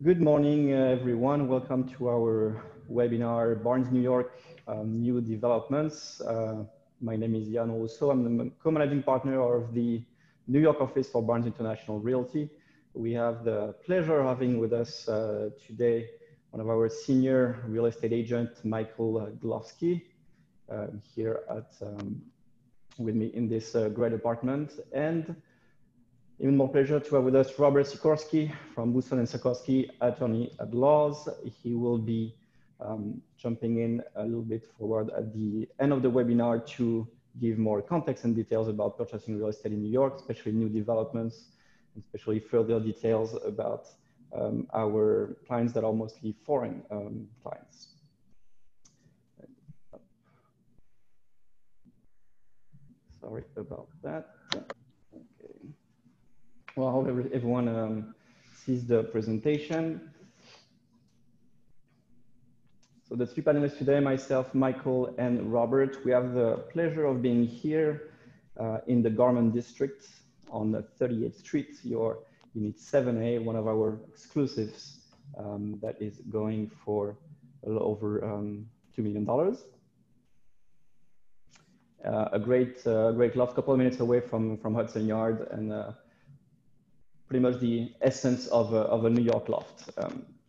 Good morning, everyone. Welcome to our webinar, Barnes New York New Developments. My name is Jan Rousseau. I'm the co-managing partner of the New York office for Barnes International Realty. We have the pleasure of having with us today one of our senior real estate agent, Michael Glowski, here with me in this great apartment. And even more pleasure to have with us Robert Sikorsky from Booson and Sikorsky, attorney at laws. He will be jumping in a little bit forward at the end of the webinar to give more context and details about purchasing real estate in New York, especially new developments, and especially further details about our clients that are mostly foreign clients. Sorry about that. Well, I hope everyone sees the presentation. So the three panelists today, myself, Michael, and Robert, we have the pleasure of being here in the Garment District on the 38th Street, your Unit 7A, one of our exclusives that is going for a little over $2 million. A great loft, couple of minutes away from Hudson Yard, and pretty much the essence of a New York loft.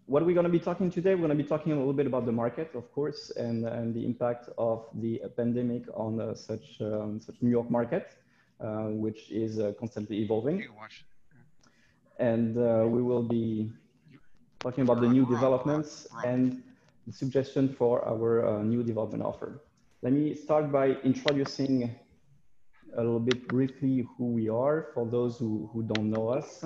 What are we going to be talking today? We're going to be talking a little bit about the market, of course, and the impact of the pandemic on such New York market, which is constantly evolving. And we will be talking about the new developments and the suggestion for our new development offer. Let me start by introducing a little bit briefly who we are for those who don't know us.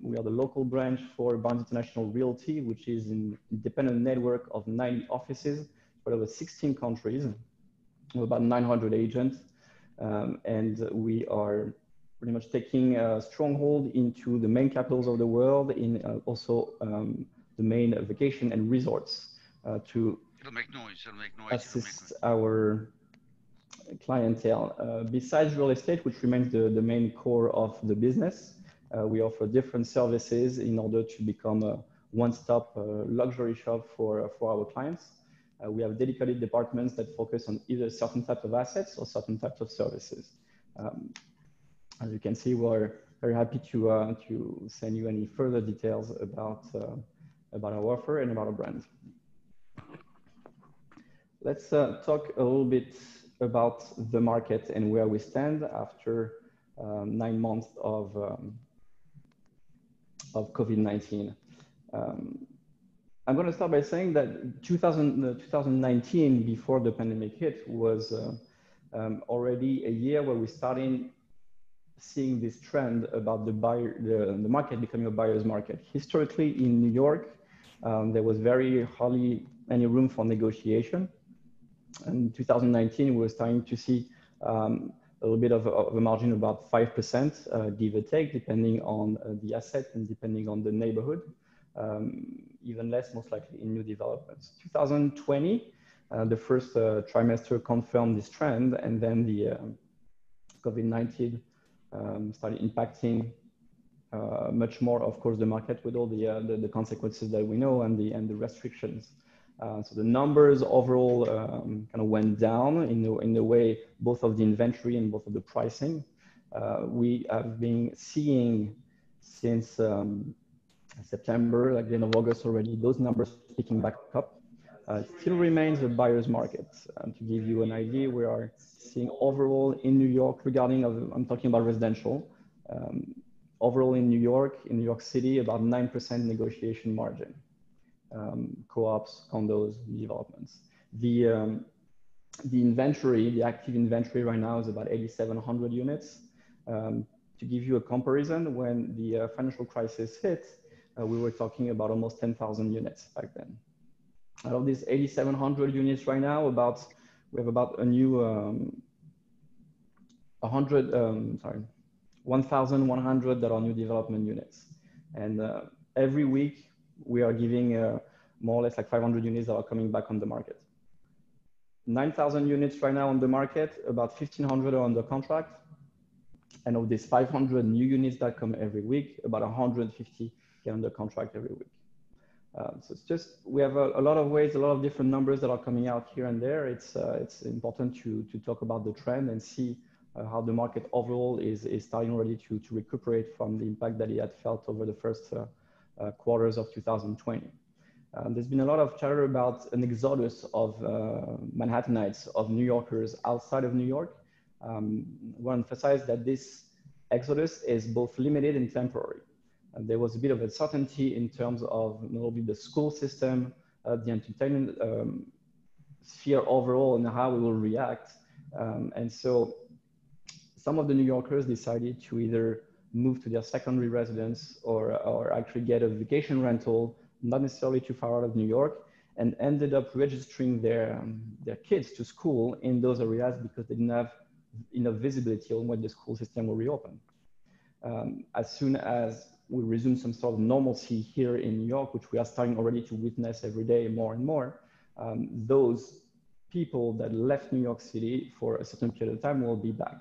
We are the local branch for Barnes International Realty, which is an independent network of 90 offices spread over 16 countries, with about 900 agents. And we are pretty much taking a stronghold into the main capitals of the world, in also the main vacation and resorts to assist our clientele. Besides real estate, which remains the main core of the business, we offer different services in order to become a one-stop luxury shop for our clients. We have dedicated departments that focus on either certain types of assets or certain types of services. As you can see, we're very happy to send you any further details about our offer and about our brand. Let's talk a little bit about the market and where we stand after 9 months of COVID-19. I'm going to start by saying that 2019, before the pandemic hit, was already a year where we started seeing this trend about the market becoming a buyer's market. Historically, in New York, there was very hardly any room for negotiation. In 2019, we were starting to see a little bit of a margin, about 5%, give or take, depending on the asset and depending on the neighborhood, even less, most likely, in new developments. 2020, the first trimester confirmed this trend, and then the COVID-19 started impacting much more, of course, the market with all the consequences that we know and the restrictions. So the numbers overall kind of went down in the way both of the inventory and both of the pricing. We have been seeing since September, like the end of August already, those numbers picking back up. It still remains a buyer's market. To give you an idea, we are seeing overall in New York, I'm talking about residential, overall in New York City, about 9% negotiation margin. Co-ops, condos, developments. The inventory, the active inventory right now is about 8,700 units. To give you a comparison, when the financial crisis hit, we were talking about almost 10,000 units back then. Out of these 8,700 units right now, we have about a new 1,100 that are new development units. And every week, we are giving more or less like 500 units that are coming back on the market. 9,000 units right now on the market, about 1,500 are under contract. And of these 500 new units that come every week, about 150 get under contract every week. So it's just, we have a lot of ways, a lot of different numbers that are coming out here and there. It's important to talk about the trend and see how the market overall is starting already to recuperate from the impact that it had felt over the first quarters of 2020. There's been a lot of chatter about an exodus of Manhattanites, of New Yorkers outside of New York. I want to emphasize that this exodus is both limited and temporary. There was a bit of uncertainty in terms of not only the school system, the entertainment sphere overall, and how we will react. And so some of the New Yorkers decided to either move to their secondary residence or actually get a vacation rental, not necessarily too far out of New York, and ended up registering their kids to school in those areas because they didn't have enough visibility on when the school system will reopen. As soon as we resume some sort of normalcy here in New York, which we are starting already to witness every day more and more, those people that left New York City for a certain period of time will be back.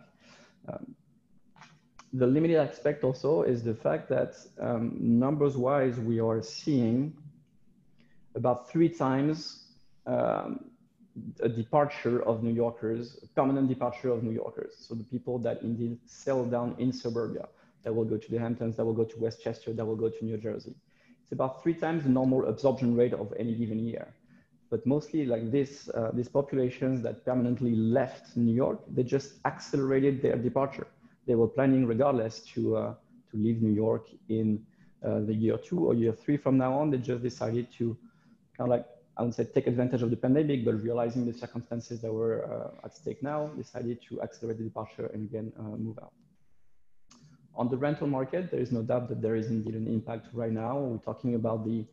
The limited aspect also is the fact that numbers-wise, we are seeing about 3 times a departure of New Yorkers, a permanent departure of New Yorkers. So the people that indeed settle down in suburbia, that will go to the Hamptons, that will go to Westchester, that will go to New Jersey. It's about 3 times the normal absorption rate of any given year. But mostly like this, these populations that permanently left New York, they just accelerated their departure. They were planning regardless to leave New York in the year 2 or year 3 from now on. They just decided to kind of like, I would say, take advantage of the pandemic, but realizing the circumstances that were at stake now, decided to accelerate the departure and again move out. On the rental market, there is no doubt that there is indeed an impact right now. We're talking about the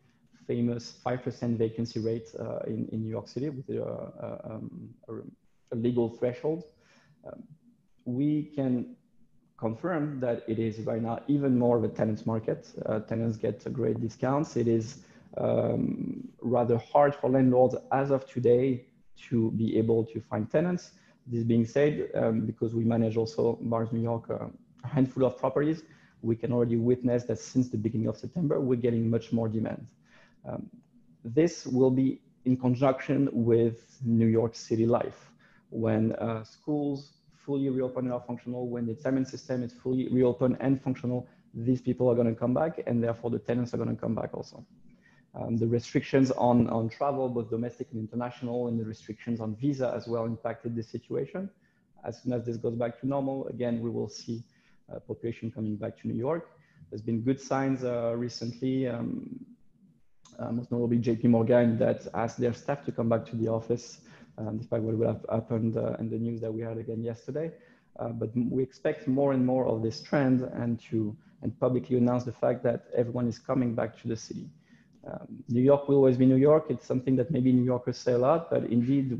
famous 5% vacancy rate in New York City with a legal threshold. We can confirm that it is right now even more of a tenants market. Tenants get great discounts. It is rather hard for landlords as of today to be able to find tenants. This being said, because we manage also Bars New York, a handful of properties, we can already witness that since the beginning of September, we're getting much more demand. This will be in conjunction with New York City life. When schools fully reopen and are functional, when the entertainment system is fully reopened and functional, these people are going to come back, and therefore the tenants are going to come back also. The restrictions on travel, both domestic and international, and the restrictions on visa as well impacted this situation. As soon as this goes back to normal, again, we will see population coming back to New York. There's been good signs recently, most notably JP Morgan, that asked their staff to come back to the office, despite what would have happened and the news that we had again yesterday. But we expect more and more of this trend and publicly announce the fact that everyone is coming back to the city. New York will always be New York. It's something that maybe New Yorkers say a lot, but indeed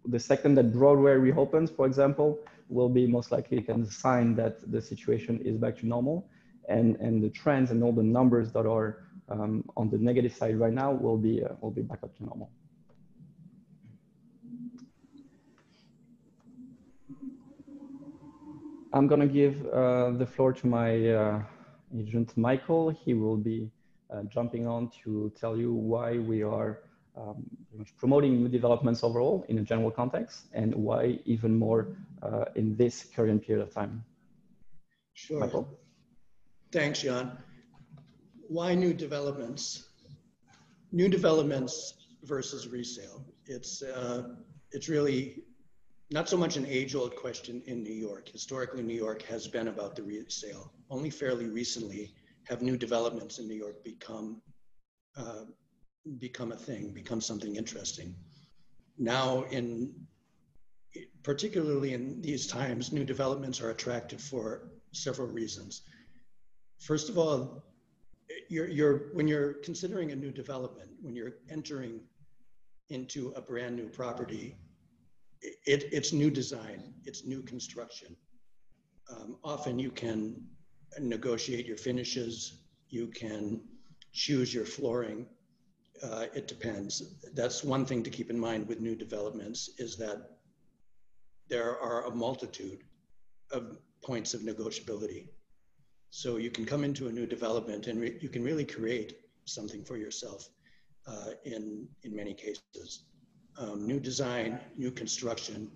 the second that Broadway reopens, for example, will be most likely a sign that the situation is back to normal, and the trends and all the numbers that are on the negative side right now will be back up to normal. I'm going to give the floor to my agent, Michael. He will be jumping on to tell you why we are promoting new developments overall in a general context, and why even more in this current period of time. Sure. Michael? Thanks, Jan. Why new developments? New developments versus resale. It's really not so much an age-old question in New York. Historically, New York has been about the resale. Only fairly recently have new developments in New York become a thing, become something interesting. Now, particularly in these times, new developments are attractive for several reasons. First of all, when you're considering a new development, when you're entering into a brand new property, it's new design, it's new construction. Often you can negotiate your finishes, you can choose your flooring. It depends. That's one thing to keep in mind with new developments, is that there are a multitude of points of negotiability. So you can come into a new development and you can really create something for yourself in many cases. New design, new construction,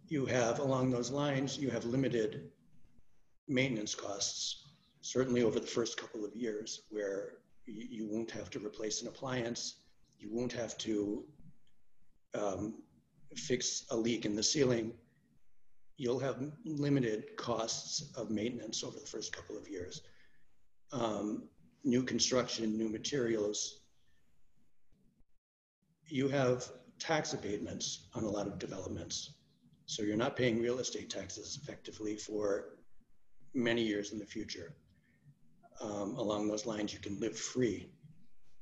you have along those lines, you have limited maintenance costs, certainly over the first couple of years, where you won't have to replace an appliance, you won't have to fix a leak in the ceiling. You'll have limited costs of maintenance over the first couple of years. New construction, new materials. You have tax abatements on a lot of developments. So you're not paying real estate taxes effectively for many years in the future. Along those lines, you can live free.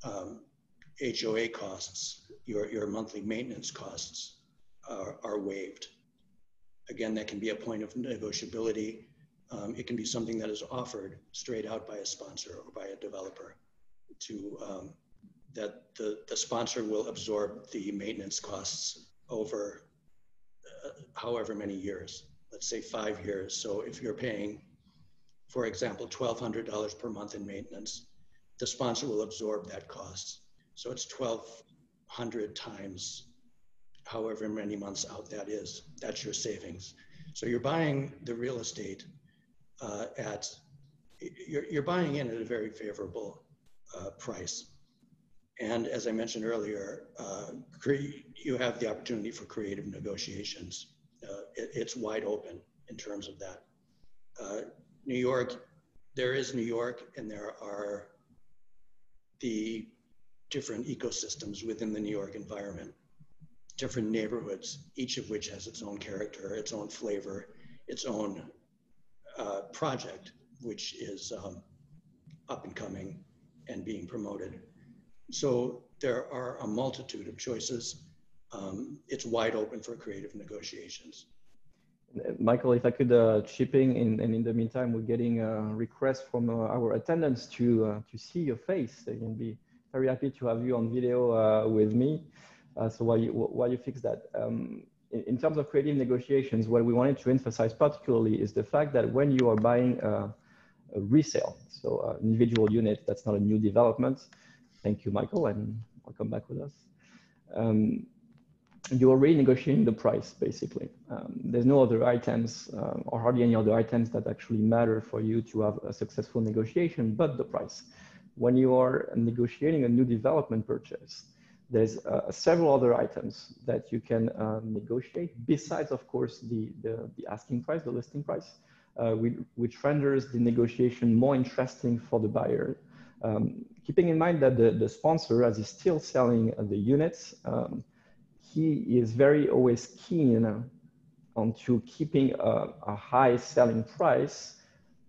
HOA costs, your monthly maintenance costs are waived. Again, that can be a point of negotiability. It can be something that is offered straight out by a sponsor or by a developer to that the sponsor will absorb the maintenance costs over however many years, let's say 5 years. So if you're paying, for example, $1,200 per month in maintenance, the sponsor will absorb that cost. So it's 1,200 times however many months out that is. That's your savings. So you're buying the real estate you're buying in at a very favorable price. And as I mentioned earlier, you have the opportunity for creative negotiations. It's wide open in terms of that. New York, there is New York, and there are the different ecosystems within the New York environment, different neighborhoods, each of which has its own character, its own flavor, its own project, which is up and coming and being promoted. So there are a multitude of choices. It's wide open for creative negotiations. Michael, if I could chip in, and in the meantime, we're getting a request from our attendants to see your face. They can be very happy to have you on video with me. So while you fix that, in terms of creative negotiations, what we wanted to emphasize particularly is the fact that when you are buying a resale, so an individual unit, that's not a new development. Thank you, Michael, and welcome back with us. You're already negotiating the price, basically. There's no other items or hardly any other items that actually matter for you to have a successful negotiation, but the price. When you are negotiating a new development purchase, there's several other items that you can negotiate besides, of course, the asking price, the listing price, which renders the negotiation more interesting for the buyer. Keeping in mind that the sponsor, as he's still selling the units, he is very always keen onto keeping a high selling price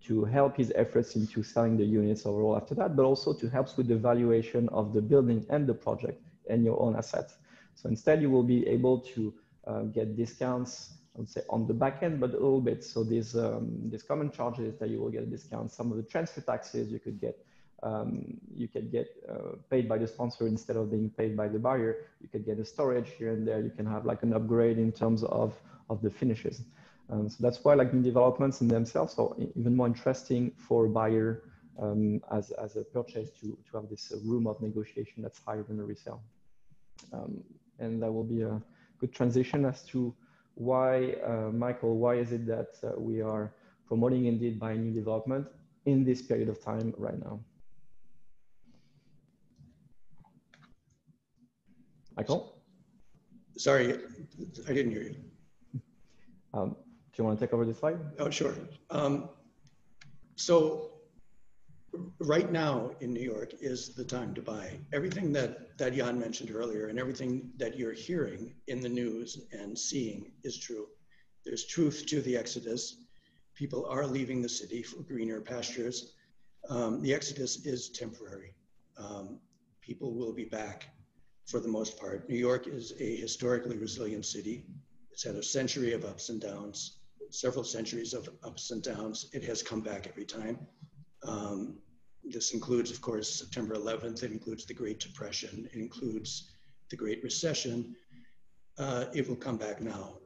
to help his efforts into selling the units overall after that, but also to help with the valuation of the building and the project and your own assets. So instead, you will be able to get discounts, I would say, on the back end, but a little bit. So these common charges that you will get a discount. Some of the transfer taxes you could get paid by the sponsor instead of being paid by the buyer. You could get a storage here and there. You can have like an upgrade in terms of the finishes. So that's why like new developments in themselves are even more interesting for a buyer as a purchase to have this room of negotiation that's higher than a resale. And that will be a good transition as to why, Michael, why is it that we are promoting indeed buying new development in this period of time right now? Michael? Sorry, I didn't hear you. Do you want to take over this slide? Oh, sure. So right now in New York is the time to buy. Everything that Jan mentioned earlier and everything that you're hearing in the news and seeing is true. There's truth to the exodus. People are leaving the city for greener pastures. The exodus is temporary. People will be back for the most part. New York is a historically resilient city. It's had a century of ups and downs, several centuries of ups and downs. It has come back every time. This includes, of course, September 11th. It includes the Great Depression. It includes the Great Recession. It will come back now.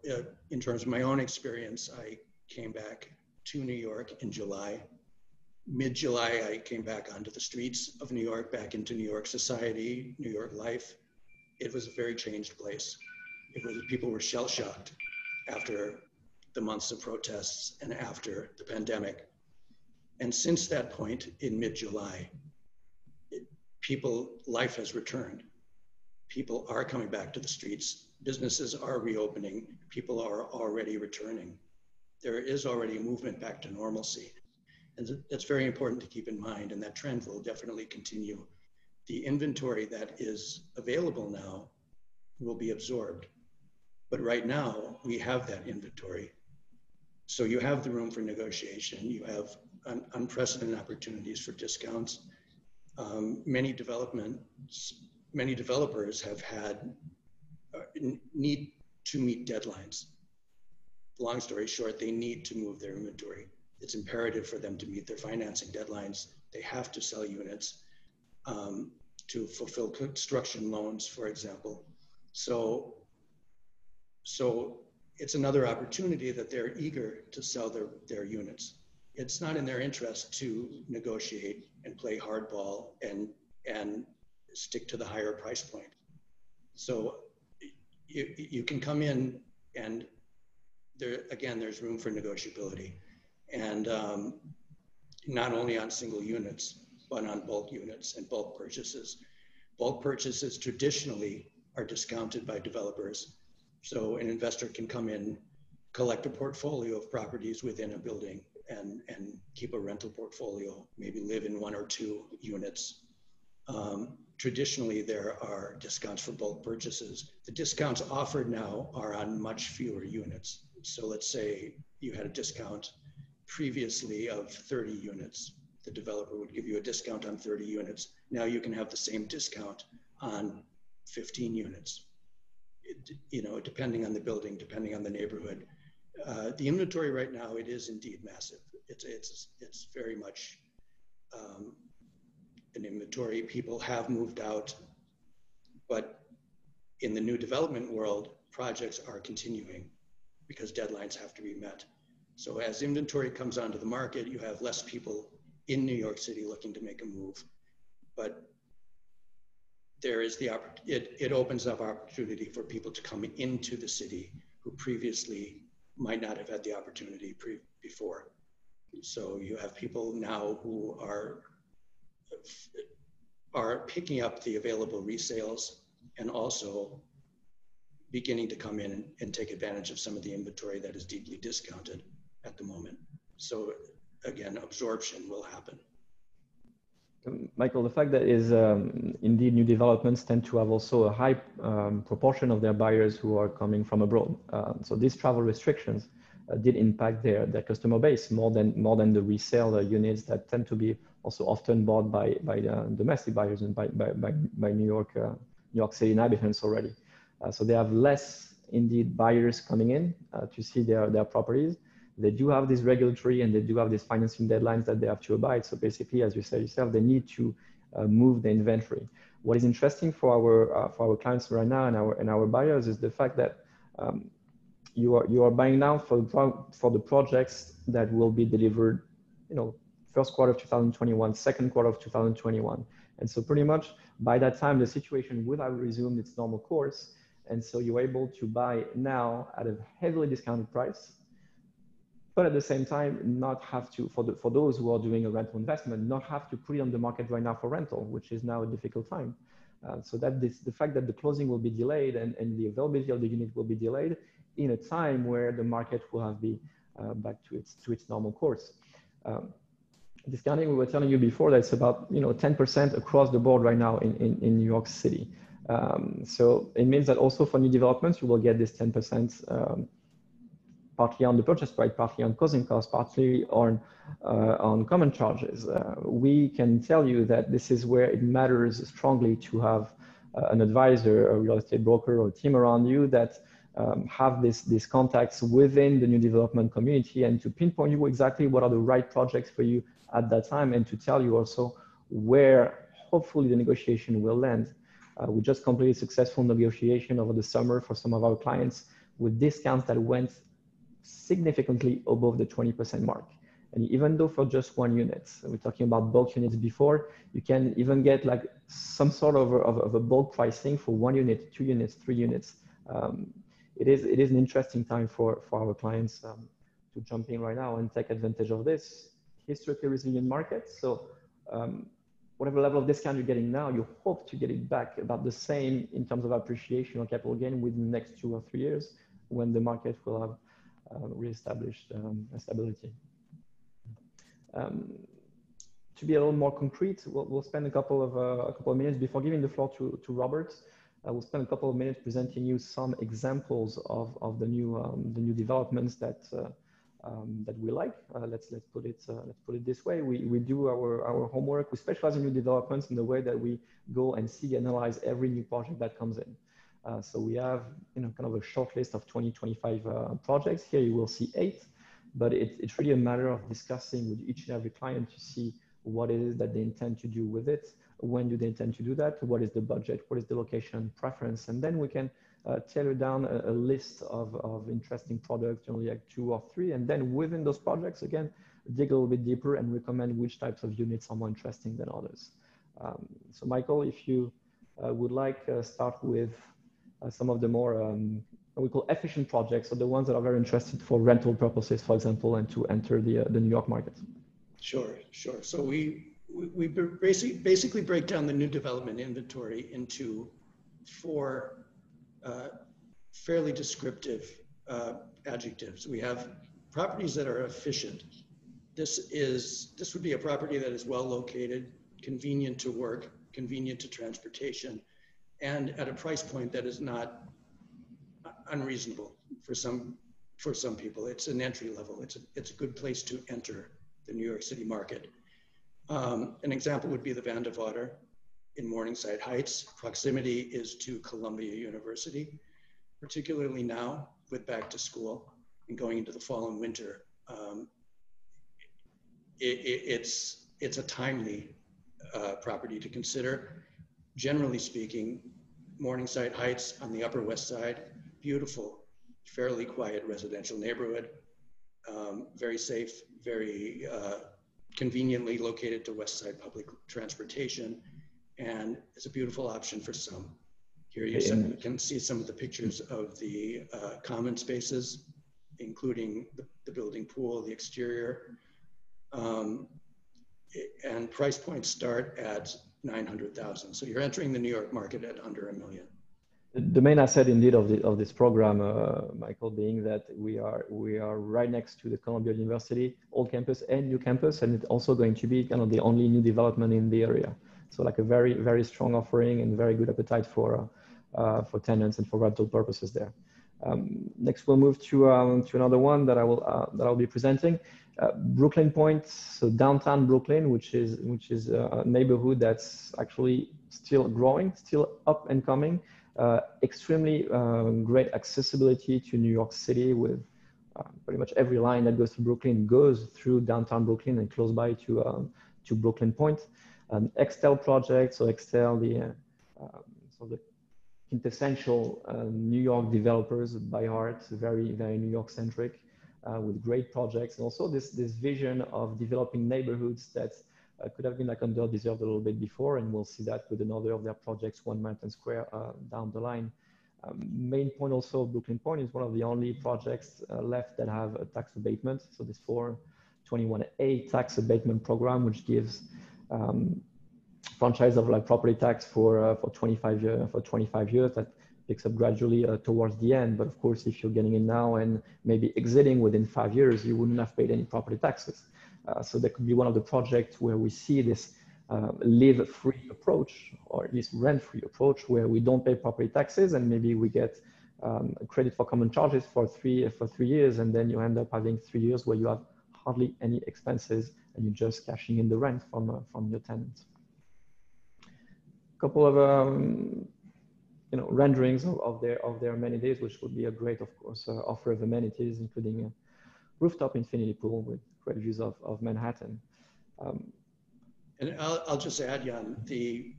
In terms of my own experience, I came back to New York in July. Mid-July, I came back onto the streets of New York, back into New York society, New York life. It was a very changed place. People were shell-shocked after the months of protests and after the pandemic. And since that point in mid-July, life has returned. People are coming back to the streets. Businesses are reopening. People are already returning. There is already a movement back to normalcy. And that's very important to keep in mind, and that trend will definitely continue. The inventory that is available now will be absorbed. But right now, we have that inventory. So you have the room for negotiation. You have unprecedented opportunities for discounts. Many developers have had need to meet deadlines. Long story short, they need to move their inventory. It's imperative for them to meet their financing deadlines. They have to sell units to fulfill construction loans, for example. So it's another opportunity that they're eager to sell their units. It's not in their interest to negotiate and play hardball and stick to the higher price point. So you can come in, and there's room for negotiability. And not only on single units, but on bulk units and bulk purchases. Bulk purchases traditionally are discounted by developers. So an investor can come in, collect a portfolio of properties within a building and keep a rental portfolio, maybe live in 1 or 2 units. Traditionally, there are discounts for bulk purchases. The discounts offered now are on much fewer units. So let's say you had a discount previously of 30 units. The developer would give you a discount on 30 units. Now you can have the same discount on 15 units. Depending on the building, depending on the neighborhood. The inventory right now, it is indeed massive. It's very much an inventory. People have moved out, but in the new development world, projects are continuing because deadlines have to be met. So as inventory comes onto the market, you have less people in New York City looking to make a move, but there is it opens up opportunity for people to come into the city who previously might not have had the opportunity before. So you have people now who are picking up the available resales and also beginning to come in and take advantage of some of the inventory that is deeply discounted at the moment. So again, absorption will happen. Michael, the fact that is indeed new developments tend to have also a high proportion of their buyers who are coming from abroad. So these travel restrictions did impact their customer base more than the resale units that tend to be also often bought by domestic buyers and by New York City inhabitants already. So they have less indeed buyers coming in to see their properties. They do have this regulatory and they do have these financing deadlines that they have to abide. So basically, as you said yourself, they need to move the inventory. What is interesting for our clients right now and our buyers is the fact that you are buying now for the projects that will be delivered, first quarter of 2021, second quarter of 2021. And so pretty much by that time, the situation will have resumed its normal course. And so you're able to buy now at a heavily discounted price, but at the same time, not have to, for those who are doing a rental investment, not have to put it on the market right now for rental, which is now a difficult time. So that the fact that the closing will be delayed and the availability of the unit will be delayed in a time where the market will have be back to its normal course. Discounting, we were telling you before, that's about 10% across the board right now in New York City. So it means that also for new developments, you will get this 10%. Partly on the purchase price, partly on closing costs, partly on common charges. We can tell you that this is where it matters strongly to have an advisor, a real estate broker, or a team around you that have these contacts within the new development community and to pinpoint you exactly what are the right projects for you at that time and to tell you also where hopefully the negotiation will land. We just completed successful negotiation over the summer for some of our clients with discounts that went significantly above the 20% mark. And even though for just one unit, so we're talking about bulk units before, you can even get like some sort of a bulk pricing for 1 unit, 2 units, 3 units. It is an interesting time for our clients to jump in right now and take advantage of this historically resilient market. So whatever level of discount you're getting now, you hope to get it back about the same in terms of appreciation or capital gain within the next 2 or 3 years when the market will have reestablished stability. To be a little more concrete, we'll spend a couple of minutes before giving the floor to Robert. We'll spend a couple of minutes presenting you some examples of the new developments that we like. Let's put it this way. We do our homework. We specialize in new developments in the way that we go and see, analyze every new project that comes in. So we have kind of a short list of 20-25 projects. Here you will see 8, but it's really a matter of discussing with each and every client to see what it is that they intend to do with it. When do they intend to do that? What is the budget? What is the location preference? And then we can tailor down a list of interesting products, generally like 2 or 3. And then within those projects, again, dig a little bit deeper and recommend which types of units are more interesting than others. So Michael, if you would like start with some of the more what we call efficient projects, or the ones that are very interested for rental purposes, for example, and to enter the New York market. Sure. So we basically break down the new development inventory into 4 fairly descriptive adjectives. We have properties that are efficient. This would be a property that is well located, convenient to work, convenient to transportation, and at a price point that is not unreasonable for some people. It's an entry level. It's a good place to enter the New York City market. An example would be the Van de Water in Morningside Heights. Proximity is to Columbia University, particularly now with back to school and going into the fall and winter. It's a timely property to consider. Generally speaking, Morningside Heights on the Upper West Side, beautiful, fairly quiet residential neighborhood, very safe, very conveniently located to West Side public transportation, and it's a beautiful option for some. Here you can see some of the pictures of the common spaces, including the building pool, the exterior, and price points start at 900,000. So you're entering the New York market at under $1 million. The main asset indeed of this program, Michael, being that we are right next to the Columbia University old campus and new campus, and it's also going to be kind of the only new development in the area. So like a very, very strong offering and very good appetite for tenants and for rental purposes there. Next, we'll move to another one that I'll be presenting. Brooklyn Point, so downtown Brooklyn, which is a neighborhood that's actually still growing, still up and coming. Extremely great accessibility to New York City, with pretty much every line that goes to Brooklyn goes through downtown Brooklyn and close by to Brooklyn Point. Extel project, so Extel, the quintessential New York developers by heart, very, very New York centric, with great projects, and also this vision of developing neighborhoods that could have been like under-deserved a little bit before, and we'll see that with another of their projects, One Manhattan Square, down the line. Main point also of Brooklyn Point is one of the only projects left that have a tax abatement. So this 421A tax abatement program, which gives franchise of like property tax for 25 years, that picks up gradually towards the end. But of course, if you're getting in now and maybe exiting within 5 years, you wouldn't have paid any property taxes. So that could be one of the projects where we see this live-free approach, or at least rent-free approach, where we don't pay property taxes and maybe we get credit for common charges for 3 years, and then you end up having 3 years where you have hardly any expenses and you're just cashing in the rent from your tenants. A couple of renderings of their amenities, which would be a great, of course, offer of amenities, including a rooftop infinity pool with great views of Manhattan. And I'll just add, Jan, the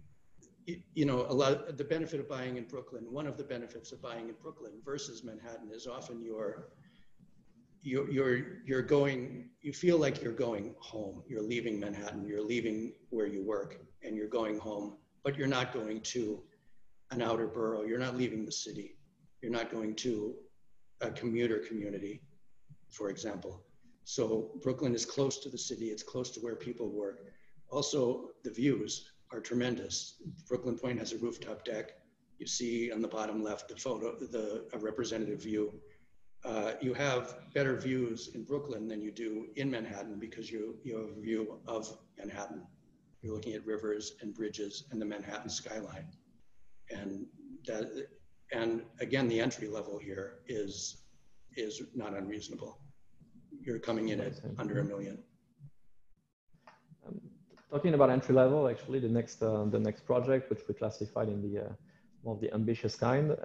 benefit of buying in Brooklyn, one of the benefits of buying in Brooklyn versus Manhattan is often you feel like you're going home. You're leaving Manhattan, you're leaving where you work, and you're going home, but you're not going to an outer borough. You're not leaving the city. You're not going to a commuter community, for example. So Brooklyn is close to the city. It's close to where people work. Also, the views are tremendous. Brooklyn Point has a rooftop deck. You see on the bottom left the photo, a representative view. You have better views in Brooklyn than you do in Manhattan because you have a view of Manhattan. You're looking at rivers and bridges and the Manhattan skyline. And again, the entry level here is not unreasonable. You're coming in at under $1 million. Talking about entry level, actually, the next project, which we classified in the more of the ambitious kind,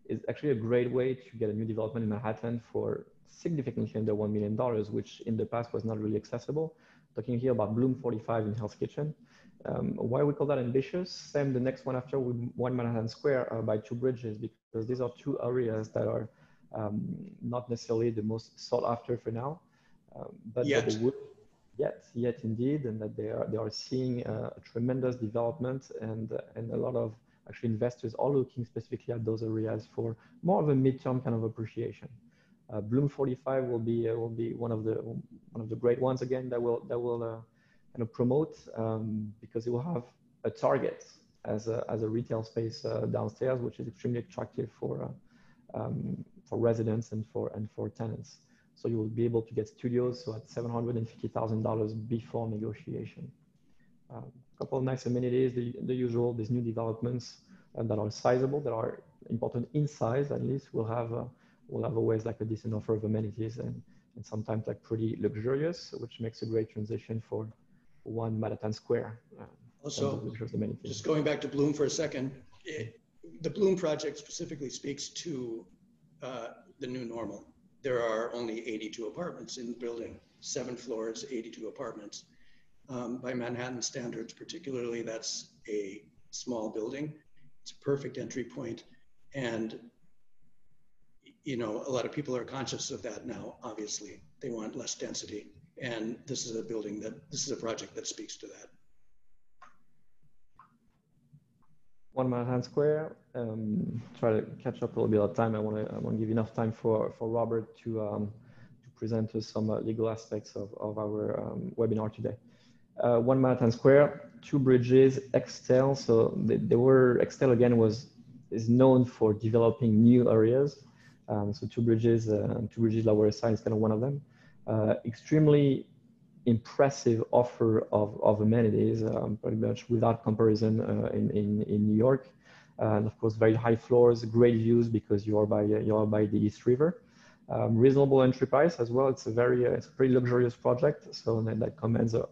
is actually a great way to get a new development in Manhattan for significantly under $1 million, which in the past was not really accessible. Talking here about Bloom 45 in Hell's Kitchen. Why we call that ambitious? Same the next one after with 1 Manhattan Square by 2 bridges, because these are 2 areas that are not necessarily the most sought after for now, but yet. They would yet indeed, and that they are seeing a tremendous development and a lot of actually investors are looking specifically at those areas for more of a midterm kind of appreciation. Bloom 45 will be one of the great ones again that will kind of promote because it will have a target as a retail space downstairs, which is extremely attractive for residents and for tenants. So you will be able to get studios so at $750,000 before negotiation. A couple of nice amenities, the usual, these new developments that are sizable, that are important in size at least, will have always like a decent offer of amenities and sometimes like pretty luxurious, which makes a great transition for 1 Manhattan Square. Also, just going back to Bloom for a second, the Bloom project specifically speaks to the new normal. There are only 82 apartments in the building, 7 floors, 82 apartments. By Manhattan standards, particularly, that's a small building. It's a perfect entry point. And, you know, a lot of people are conscious of that now, obviously. They want less density. And this is a project that speaks to that. 1 Manhattan Square. Try to catch up a little bit of time. I want to give enough time for Robert to present us some legal aspects of our webinar today. 1 Manhattan Square, 2 bridges, Extel. So Extel again is known for developing new areas. So 2 bridges, Lower East Side is kind of one of them. Extremely impressive offer of amenities, pretty much without comparison in New York, and of course very high floors, great views because you are by the East River. Reasonable entry price as well. It's a pretty luxurious project, so that commands a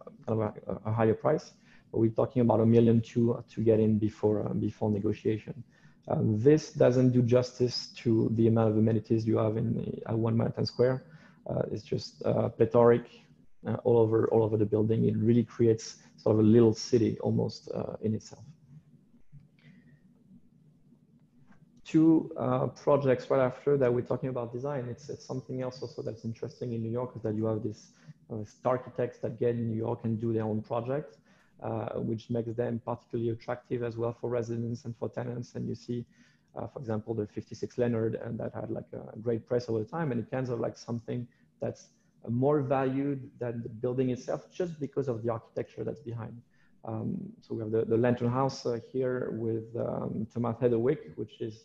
higher price. But we're talking about $1 million to get in before negotiation. This doesn't do justice to the amount of amenities you have at 1 Manhattan Square. It's just plethoric. All over the building. It really creates sort of a little city almost in itself. 2 projects right after that we're talking about design. It's something else also that's interesting in New York is that you have these architects that get in New York and do their own project, which makes them particularly attractive as well for residents and for tenants. And you see, for example, the 56 Leonard, and that had like a great press over the time, and it kind of like something that's more valued than the building itself just because of the architecture that's behind. So we have the Lantern House here with Thomas Heatherwick, which is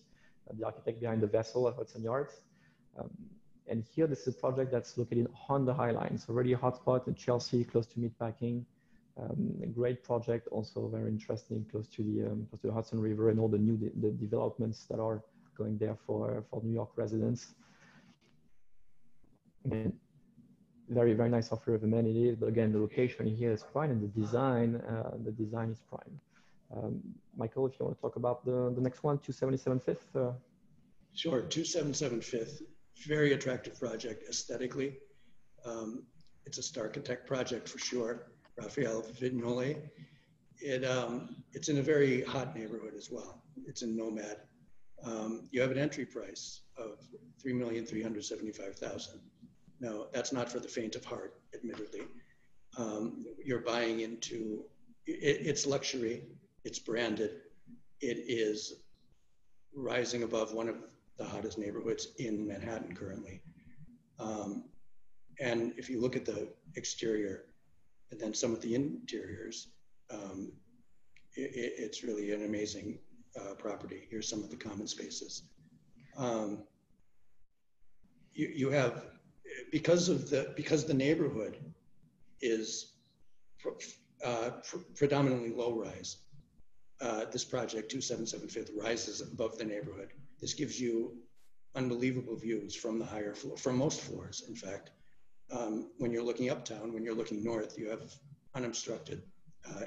the architect behind the Vessel at Hudson Yards. And here, this is a project that's located on the High Line. So already a hotspot in Chelsea, close to Meatpacking. A great project, also very interesting, close to the Hudson River and all the new developments that are going there for New York residents. And very, very nice offer of amenities, but again, the location here is prime, and the design is prime. Michael, if you want to talk about the next one, 277 Fifth. Sure, 277 Fifth, very attractive project aesthetically. It's a Starchitect project for sure, Raphael Vignoli. It's in a very hot neighborhood as well. It's in Nomad. You have an entry price of $3,375,000. No, that's not for the faint of heart, admittedly. You're buying into, it's luxury, it's branded, it is rising above one of the hottest neighborhoods in Manhattan currently. And if you look at the exterior and then some of the interiors, it's really an amazing property. Here's some of the common spaces. You have, because the neighborhood is predominantly low rise, this project 277 Fifth rises above the neighborhood. This gives you unbelievable views from the higher floor, from most floors, in fact. When you're looking uptown, when you're looking north, you have unobstructed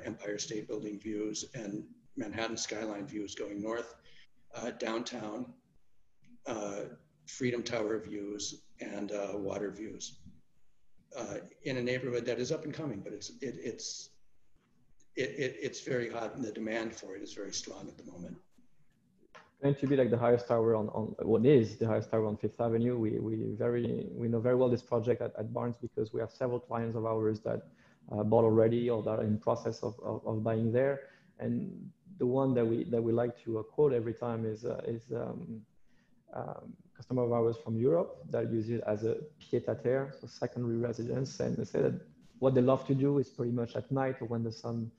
Empire State Building views and Manhattan skyline views going north, downtown, Freedom Tower views, and water views. In a neighborhood that is up and coming, but it's very hot, and the demand for it is very strong at the moment. Going to be like the highest tower on what is the highest tower on Fifth Avenue. We know very well this project at Barnes because we have several clients of ours that bought already or that are in process of buying there. And the one that we like to quote every time is customer of ours from Europe that use it as a pied-à-terre, so secondary residence, and they say that what they love to do is pretty much at night or when the sun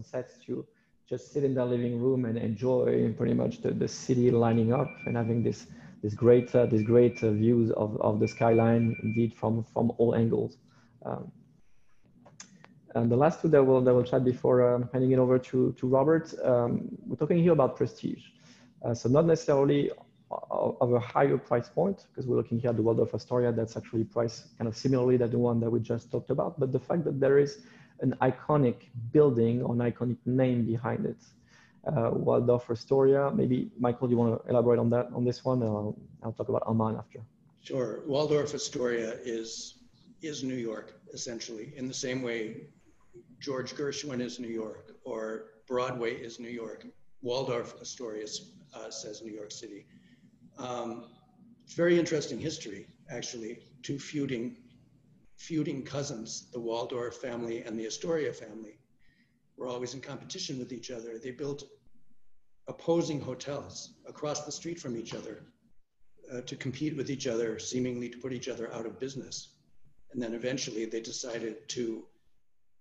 sets to just sit in their living room and enjoy pretty much the city lining up and having this great views of the skyline, indeed from all angles. And the last two that we'll chat before handing it over to Robert, we're talking here about prestige. So not necessarily of a higher price point, because we're looking here at the Waldorf Astoria that's actually priced kind of similarly to the one that we just talked about, but the fact that there is an iconic building or an iconic name behind it. Waldorf Astoria, maybe Michael, do you want to elaborate on this one? I'll talk about Aman after. Sure. Waldorf Astoria is New York, essentially, in the same way George Gershwin is New York or Broadway is New York. Waldorf Astoria says New York City. It's very interesting history, actually, two feuding cousins, the Waldorf family and the Astoria family, were always in competition with each other. They built opposing hotels across the street from each other to compete with each other, seemingly to put each other out of business. And then eventually they decided to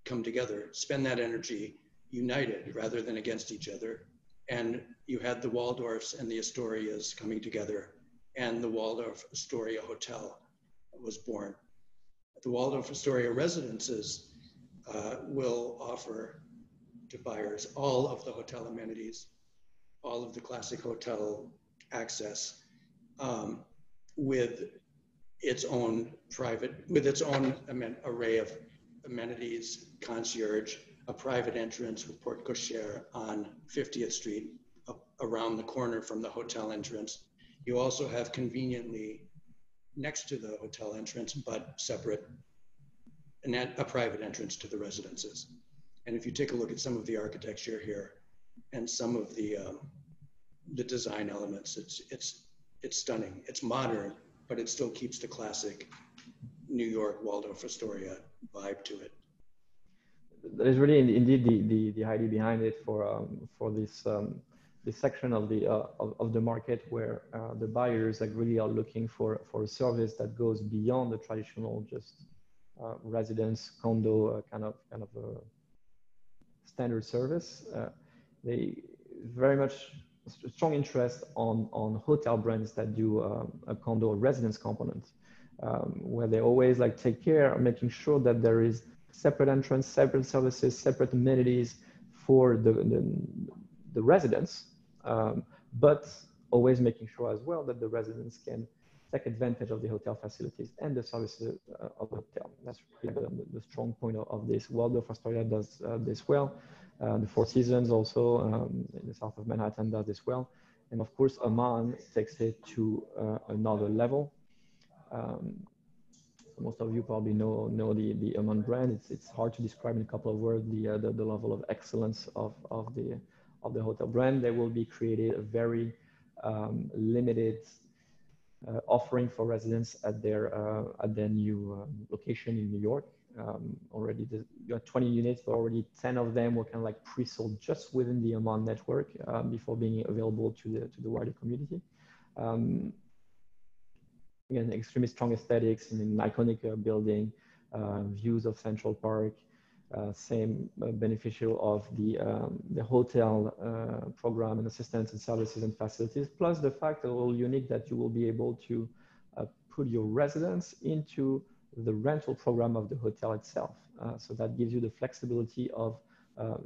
come together, spend that energy united rather than against each other. And you had the Waldorfs and the Astorias coming together, and the Waldorf Astoria Hotel was born. The Waldorf Astoria residences will offer to buyers all of the hotel amenities, all of the classic hotel access, with its own array of amenities, concierge, a private entrance with porte cochere on 50th Street, around the corner from the hotel entrance. You also have conveniently next to the hotel entrance, but separate, a private entrance to the residences. And if you take a look at some of the architecture here and some of the design elements, it's stunning. It's modern, but it still keeps the classic New York Waldorf Astoria vibe to it. There's really indeed the idea behind it for this section of the market where the buyers like really are looking for a service that goes beyond the traditional just residence condo kind of a standard service. They very much strong interest on hotel brands that do a condo or residence component, where they always like take care of making sure that there is separate entrance, separate services, separate amenities for the residents, but always making sure as well that the residents can take advantage of the hotel facilities and the services of the hotel. That's really the strong point of this. Waldorf Astoria does this well. The Four Seasons also in the south of Manhattan does this well. And of course, Aman takes it to another level. Most of you probably know the Aman brand. It's hard to describe in a couple of words the level of excellence of the hotel brand. They will be created a very limited offering for residents at their new location in New York. Already, you have 20 units, but already 10 of them were kind of like pre-sold just within the Amman network before being available to the wider community. Again, extremely strong aesthetics in an iconic building, views of Central Park, same beneficial of the hotel program and assistance and services and facilities, plus the fact that a little unique that you will be able to put your residence into the rental program of the hotel itself. So that gives you the flexibility of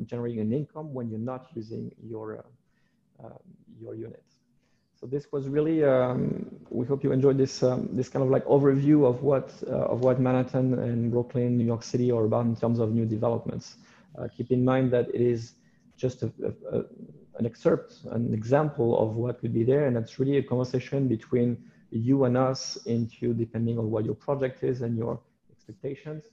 generating an income when you're not using your units. So this was really, we hope you enjoyed this this kind of like overview of what Manhattan and Brooklyn, New York City are about in terms of new developments. Keep in mind that it is just an excerpt, an example of what could be there, and it's really a conversation between you and us into depending on what your project is and your expectations.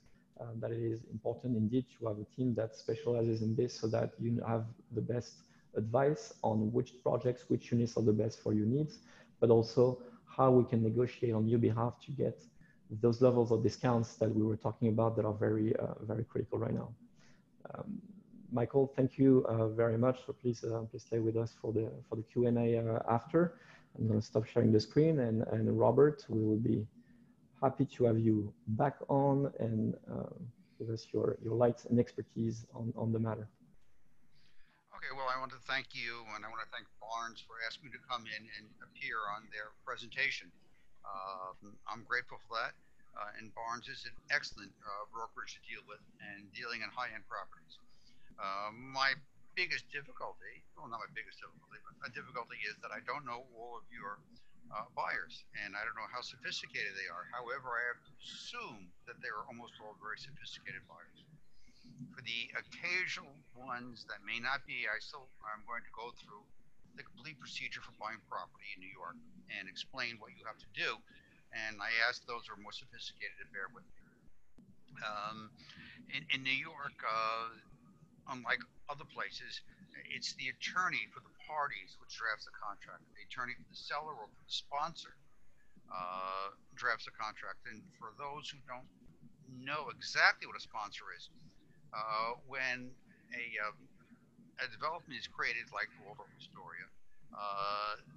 That it is important indeed to have a team that specializes in this so that you have the best advice on which projects, which units are the best for your needs, but also how we can negotiate on your behalf to get those levels of discounts that we were talking about that are very, very critical right now. Michael, thank you very much. So please stay with us for the Q&A after. I'm going to stop sharing the screen, and Robert, we will be happy to have you back on and give us your light and expertise on the matter. Okay, well, I want to thank you, and I want to thank Barnes for asking me to come in and appear on their presentation. I'm grateful for that, and Barnes is an excellent brokerage to deal with and dealing in high-end properties. My biggest difficulty, well, not my biggest difficulty, but a difficulty is that I don't know all of your buyers, and I don't know how sophisticated they are. However, I have to assume that they are almost all very sophisticated buyers. For the occasional ones that may not be, I'm going to go through the complete procedure for buying property in New York and explain what you have to do. And I ask those who are more sophisticated to bear with me. In New York, unlike other places, it's the attorney for the parties which drafts the contract. The attorney for the seller or for the sponsor drafts the contract. And for those who don't know exactly what a sponsor is, when a development is created like Waldorf Astoria,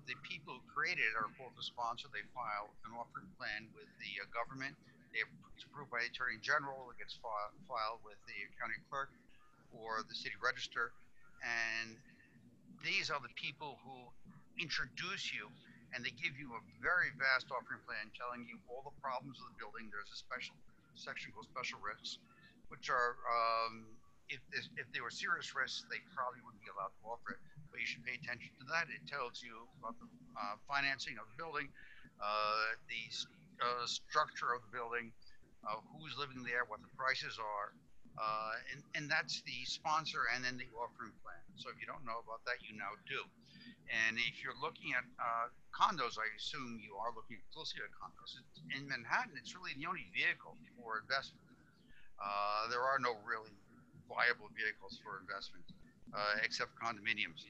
the people who created it are called the sponsor. They file an offering plan with the government. It's approved by the Attorney General. It gets filed with the county clerk or the city register. And these are the people who introduce you, and they give you a very vast offering plan telling you all the problems of the building. There's a special section called special risks, which are, if they were serious risks, they probably wouldn't be allowed to offer it, but you should pay attention to that. It tells you about the financing of the building, the structure of the building, who's living there, what the prices are, and that's the sponsor and then the offering plan. So if you don't know about that, you now do. And if you're looking at condos, I assume you are looking closely at condos. In Manhattan, it's really the only vehicle for investment. There are no really viable vehicles for investment except condominiums.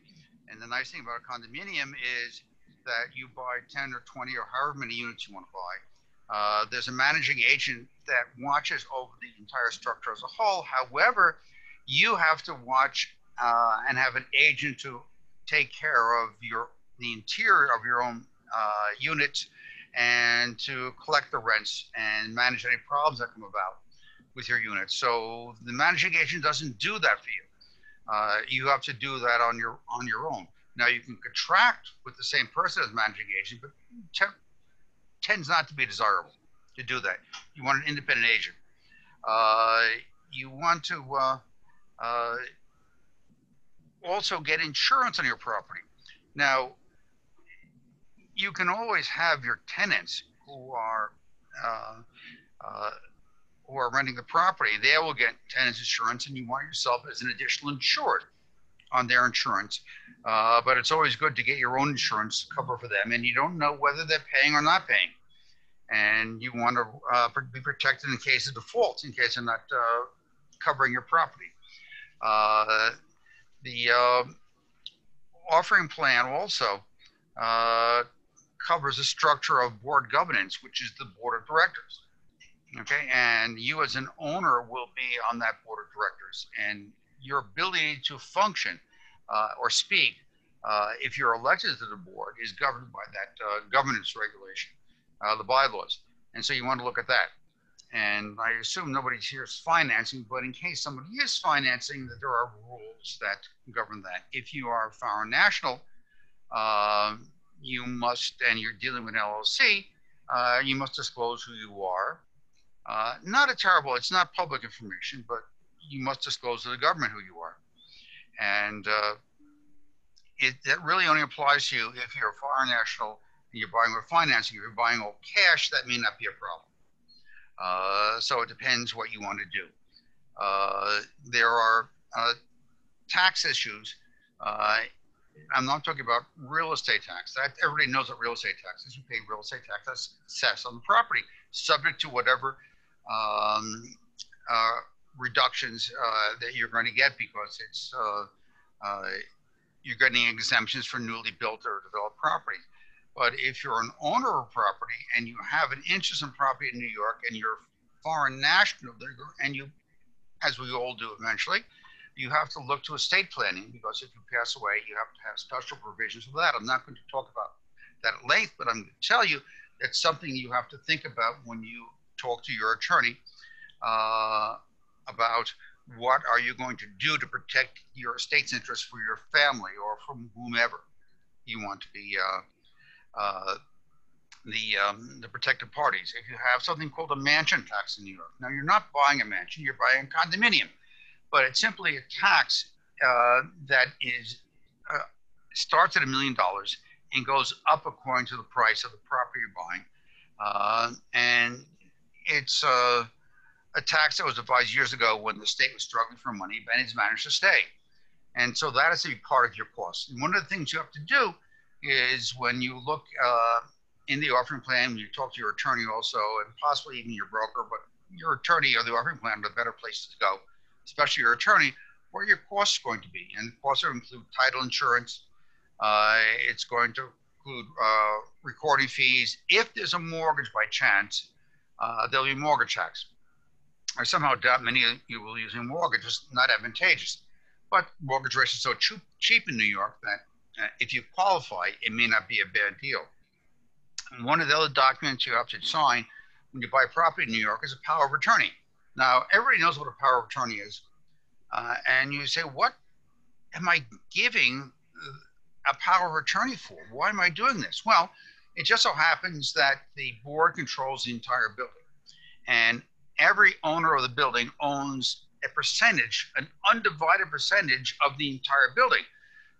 And the nice thing about a condominium is that you buy 10 or 20 or however many units you want to buy. There's a managing agent that watches over the entire structure as a whole. However, you have to watch and have an agent to take care of the interior of your own units and to collect the rents and manage any problems that come about with your units. So the managing agent doesn't do that for you. You have to do that on your own. Now you can contract with the same person as managing agent, but tends not to be desirable to do that. You want an independent agent. You want to also get insurance on your property. Now, you can always have your tenants who are renting the property. They will get tenants insurance, and you want yourself as an additional insured on their insurance. But it's always good to get your own insurance cover for them, and you don't know whether they're paying or not paying. And you want to be protected in case of default, in case they're not covering your property. The offering plan also covers the structure of board governance, which is the board of directors. Okay, and you as an owner will be on that board of directors, and your ability to function or speak, if you're elected to the board, is governed by that governance regulation, the bylaws. And so you want to look at that. And I assume nobody here is financing, but in case somebody is financing, that there are rules that govern that. If you are a foreign national, you must, and you're dealing with an LLC, you must disclose who you are. Not a terrible, it's not public information, but you must disclose to the government who you are. And that really only applies to you if you're a foreign national and you're buying with financing. If you're buying all cash, that may not be a problem. So it depends what you want to do. There are tax issues. I'm not talking about real estate tax. That everybody knows what real estate tax is. You pay real estate tax. That's assessed on the property, subject to whatever reductions that you're going to get, because it's you're getting exemptions for newly built or developed property. But if you're an owner of property and you have an interest in property in New York and you're foreign national, and you, as we all do eventually, you have to look to estate planning, because if you pass away, you have to have special provisions for that. I'm not going to talk about that at length, but I'm going to tell you that's something you have to think about when you talk to your attorney about what are you going to do to protect your estate's interest for your family or from whomever you want to be the protected parties. If you have something called a mansion tax in New York, now you're not buying a mansion, you're buying a condominium, but it's simply a tax that is starts at $1 million and goes up according to the price of the property you're buying. And it's a tax that was devised years ago when the state was struggling for money, and it's managed to stay. And so that has to be part of your cost. And one of the things you have to do is when you look in the offering plan, you talk to your attorney also, and possibly even your broker, but your attorney or the offering plan are the better places to go, especially your attorney, where your costs are going to be. And costs will include title insurance. It's going to include recording fees. If there's a mortgage by chance, there'll be mortgage tax. I somehow doubt many of you will use a mortgage. It's not advantageous. But mortgage rates are so cheap in New York that if you qualify, it may not be a bad deal. And one of the other documents you have to sign when you buy property in New York is a power of attorney. Now, everybody knows what a power of attorney is. And you say, what am I giving a power of attorney for? Why am I doing this? Well, it just so happens that the board controls the entire building. And every owner of the building owns a percentage, an undivided percentage of the entire building.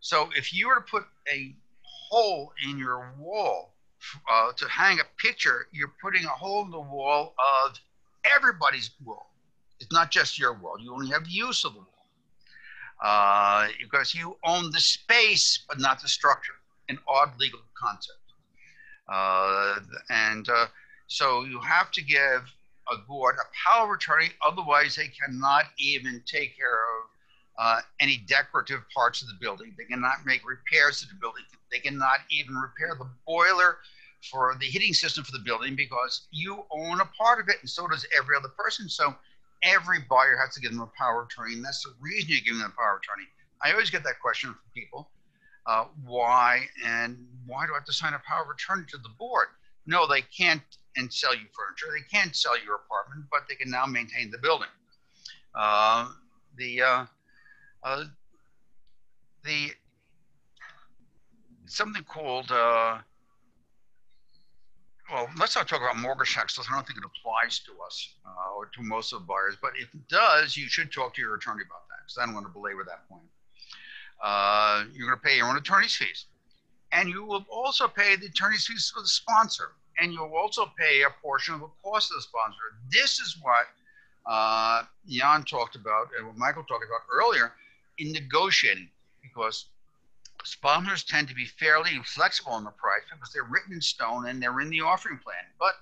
So if you were to put a hole in your wall to hang a picture, you're putting a hole in the wall of everybody's wall. It's not just your wall. You only have use of the wall because you own the space, but not the structure. An odd legal concept. So you have to give a board a power of attorney, otherwise they cannot even take care of any decorative parts of the building. They cannot make repairs to the building. They cannot even repair the boiler for the heating system for the building, because you own a part of it, and so does every other person. So every buyer has to give them a power of attorney, and that's the reason you give them a power of attorney. I always get that question from people, why do I have to sign a power of attorney to the board? No, they can't and sell you furniture. They can't sell your apartment, but they can now maintain the building. Something called, well, let's not talk about mortgage tax. I don't think it applies to us or to most of the buyers, but if it does, you should talk to your attorney about that, because I don't want to belabor that point. You're going to pay your own attorney's fees. And you will also pay the attorney's fees for the sponsor. And you'll also pay a portion of the cost of the sponsor. This is what Jan talked about and what Michael talked about earlier in negotiating, because sponsors tend to be fairly inflexible in the price because they're written in stone and they're in the offering plan. But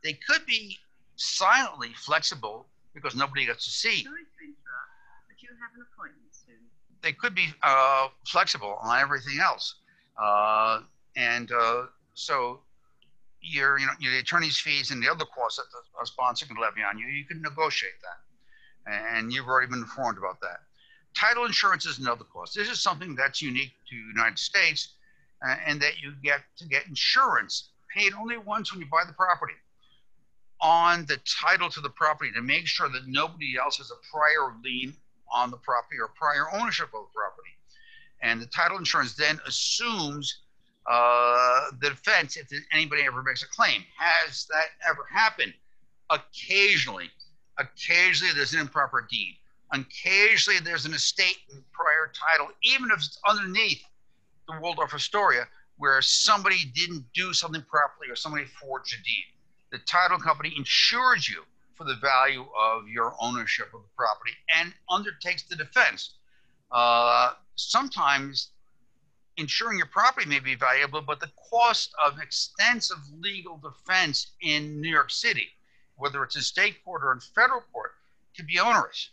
they could be silently flexible because nobody gets to see. Sorry to interrupt, but you have an appointment soon. They could be flexible on everything else. So your the attorney's fees and the other costs that a sponsor can levy on you, you can negotiate that, and you've already been informed about that. Title insurance is another cost. This is something that's unique to the United States, and that you get to get insurance paid only once when you buy the property on the title to the property to make sure that nobody else has a prior lien on the property or prior ownership of the property. And the title insurance then assumes the defense if anybody ever makes a claim. Has that ever happened? Occasionally there's an improper deed. Occasionally there's an estate and prior title, even if it's underneath the Waldorf Astoria, where somebody didn't do something properly or somebody forged a deed. The title company insures you for the value of your ownership of the property and undertakes the defense. Sometimes insuring your property may be valuable, but the cost of extensive legal defense in New York City, whether it's in state court or in federal court, can be onerous.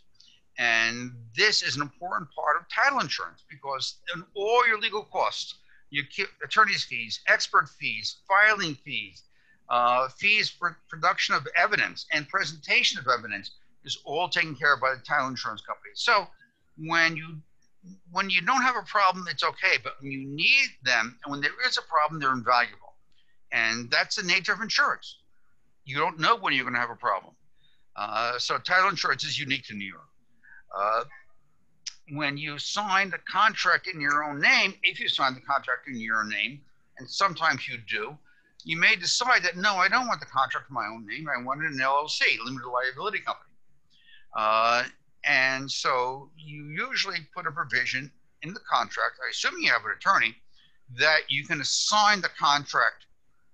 And this is an important part of title insurance, because in all your legal costs, your attorney's fees, expert fees, filing fees, fees for production of evidence and presentation of evidence is all taken care of by the title insurance company. So when you don't have a problem, it's okay. But when you need them, and when there is a problem, they're invaluable. And that's the nature of insurance. You don't know when you're going to have a problem. So title insurance is unique to New York. When you sign the contract in your own name, if you sign the contract in your own name, and sometimes you do, you may decide that, no, I don't want the contract in my own name. I want it in an LLC, limited liability company. And so you usually put a provision in the contract, I assume you have an attorney, that you can assign the contract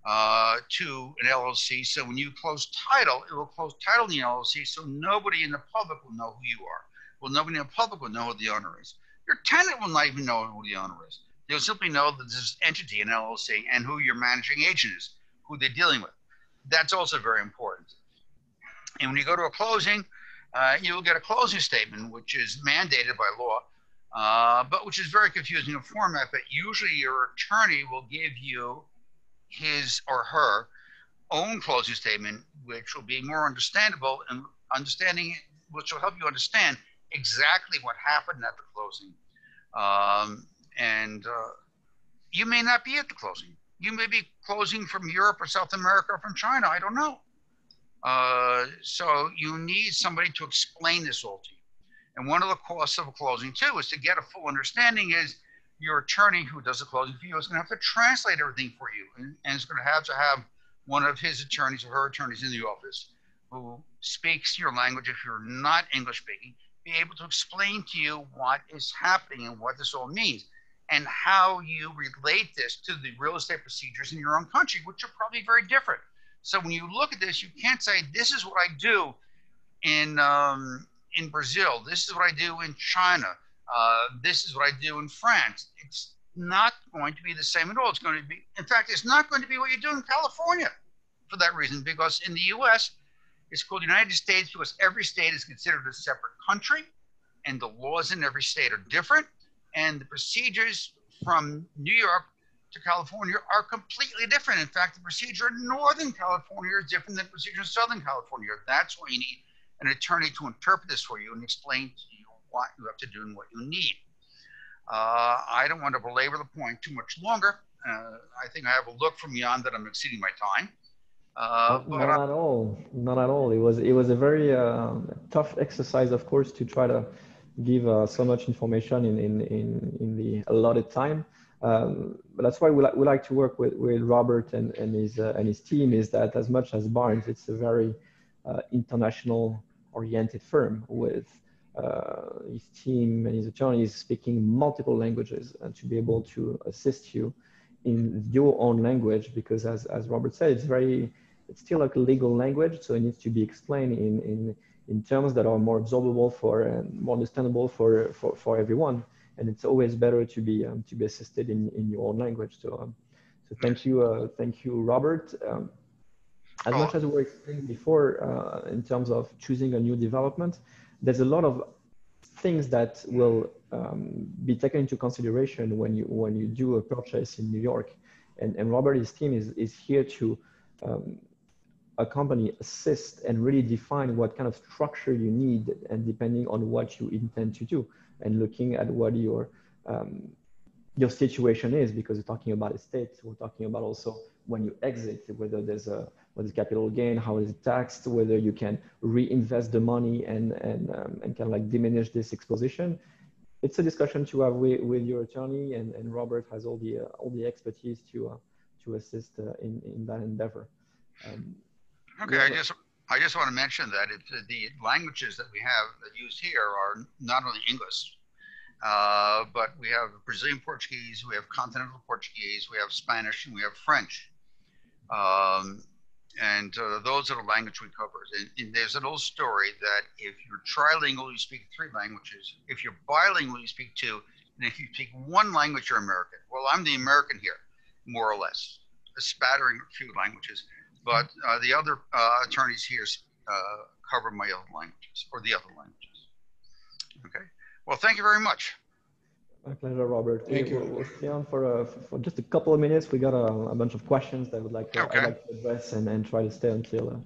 to an LLC. So when you close title, it will close title in the LLC, so nobody in the public will know who you are. Well, nobody in the public will know who the owner is. Your tenant will not even know who the owner is. They'll simply know that this entity, an LLC, and who your managing agent is, who they're dealing with. That's also very important. And when you go to a closing, you will get a closing statement, which is mandated by law, but which is very confusing in format. But usually your attorney will give you his or her own closing statement, which will be more understandable and which will help you understand exactly what happened at the closing. You may not be at the closing. You may be closing from Europe or South America or from China. I don't know. So you need somebody to explain this all to you. And one of the costs of a closing too is to get a full understanding is your attorney who does the closing for you is going to have to translate everything for you. And is going to have one of his attorneys or her attorneys in the office who speaks your language, if you're not English speaking, be able to explain to you what is happening and what this all means and how you relate this to the real estate procedures in your own country, which are probably very different. So when you look at this, you can't say, this is what I do in Brazil. This is what I do in China. This is what I do in France. It's not going to be the same at all. It's going to be, in fact, it's not going to be what you do in California for that reason, because in the US, it's called the United States because every state is considered a separate country and the laws in every state are different. And the procedures from New York to California are completely different. In fact, the procedure in Northern California is different than the procedure in Southern California. That's why you need an attorney to interpret this for you and explain to you what you have to do and what you need. I don't want to belabor the point too much longer. I think I have a look from Jan that I'm exceeding my time. Not at all. Not at all. It was a very tough exercise, of course, to try to give so much information in the allotted time. But that's why we like to work with Robert and his team. Is that as much as Barnes, it's a very international oriented firm with his team and his attorneys speaking multiple languages and to be able to assist you in your own language, because as Robert said, it's still like a legal language, so it needs to be explained in terms that are more absorbable and more understandable for everyone. And it's always better to be assisted in your own language. So thank you, Robert. As much as we were explaining before, in terms of choosing a new development, there's a lot of things that will be taken into consideration when you do a purchase in New York. And Robert, his team is here to accompany, assist, and really define what kind of structure you need, and depending on what you intend to do, and looking at what your situation is, because we're talking about estate, we're talking about also when you exit, whether there's capital gain, how is it taxed, whether you can reinvest the money and kind of like diminish this exposition. It's a discussion to have with your attorney, and Robert has all the expertise to assist in that endeavor. Okay, I just want to mention that the languages that we have used here are not only English, but we have Brazilian Portuguese, we have Continental Portuguese, we have Spanish, and we have French. Those are the language we cover. And there's an old story that if you're trilingual, you speak 3 languages. If you're bilingual, you speak 2. And if you speak 1 language, you're American. Well, I'm the American here, more or less, a spattering of few languages. But the other attorneys here cover my other languages, or the other languages. Okay. Well, thank you very much. My pleasure, Robert. Thank you. We'll stay on for just a couple of minutes. We got a bunch of questions that I'd like to address and try to stay until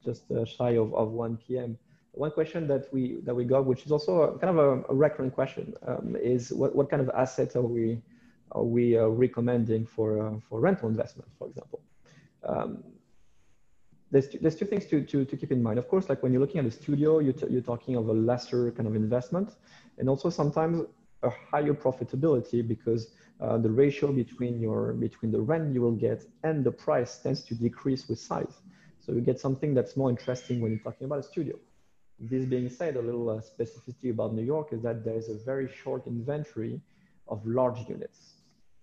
just shy of 1 p.m. One question that we got, which is also kind of a recurrent question, is what kind of assets are we recommending for rental investment, for example? There's 2 things to keep in mind. Of course, like when you're looking at a studio, you're talking of a lesser kind of investment, and also sometimes a higher profitability, because the ratio between the rent you will get and the price tends to decrease with size. So you get something that's more interesting when you're talking about a studio. This being said, a little specificity about New York is that there is a very short inventory of large units.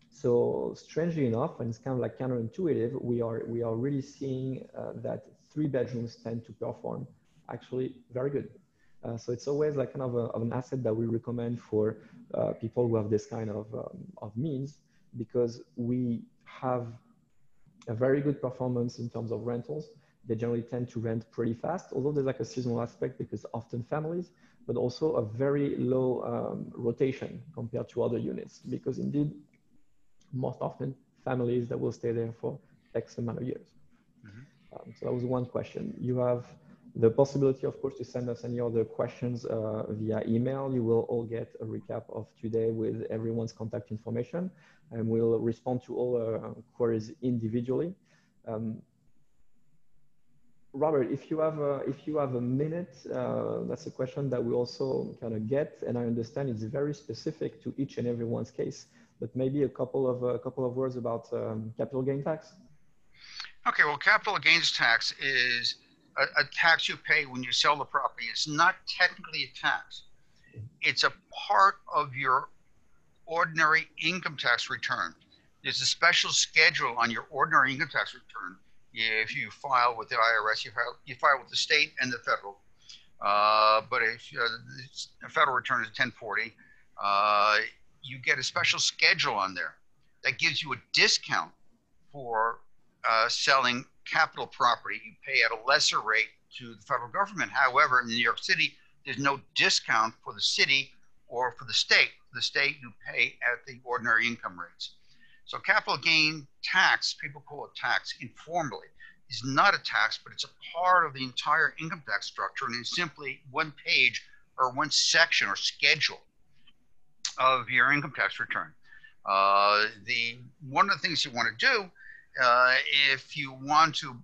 So strangely enough, and it's kind of like counterintuitive, we are really seeing that 3 bedrooms tend to perform actually very good. So it's always like kind of an asset that we recommend for people who have this kind of means, because we have a very good performance in terms of rentals. They generally tend to rent pretty fast, although there's like a seasonal aspect because often families, but also a very low rotation compared to other units, because indeed, most often families that will stay there for X amount of years. Mm-hmm. So that was one question. You have the possibility, of course, to send us any other questions via email. You will all get a recap of today with everyone's contact information, and we'll respond to all queries individually. Robert, if you have a minute, that's a question that we also kind of get, and I understand it's very specific to each and everyone's case. But maybe a couple of words about capital gain tax. Okay, well, capital gains tax is a tax you pay when you sell the property. It's not technically a tax. It's a part of your ordinary income tax return. There's a special schedule on your ordinary income tax return. If you file with the IRS, you file with the state and the federal. But if the federal return is 1040, you get a special schedule on there that gives you a discount for selling capital property. You pay at a lesser rate to the federal government. However, in New York City, there's no discount for the city or for the state. For the state, you pay at the ordinary income rates. So capital gain tax, people call it tax informally, is not a tax, but it's a part of the entire income tax structure, and it's simply one page or one section or schedule of your income tax return. One of the things you want to do if you want to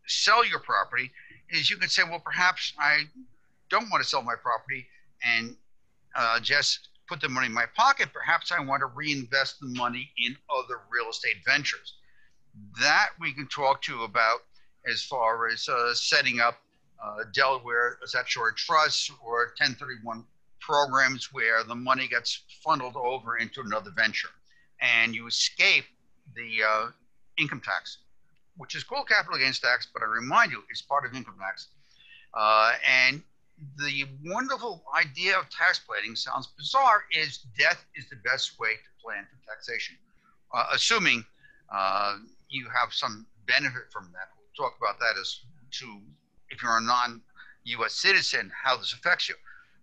sell your property is you could say, well, perhaps I don't want to sell my property and just put the money in my pocket. Perhaps I want to reinvest the money in other real estate ventures. That we can talk to you about as far as setting up Delaware statutory trusts or 1031 programs where the money gets funneled over into another venture and you escape the income tax, which is called capital gains tax, but I remind you, it's part of income tax. And the wonderful idea of tax planning, sounds bizarre, is death is the best way to plan for taxation, assuming you have some benefit from that. We'll talk about that as to, if you're a non-U.S. citizen, how this affects you.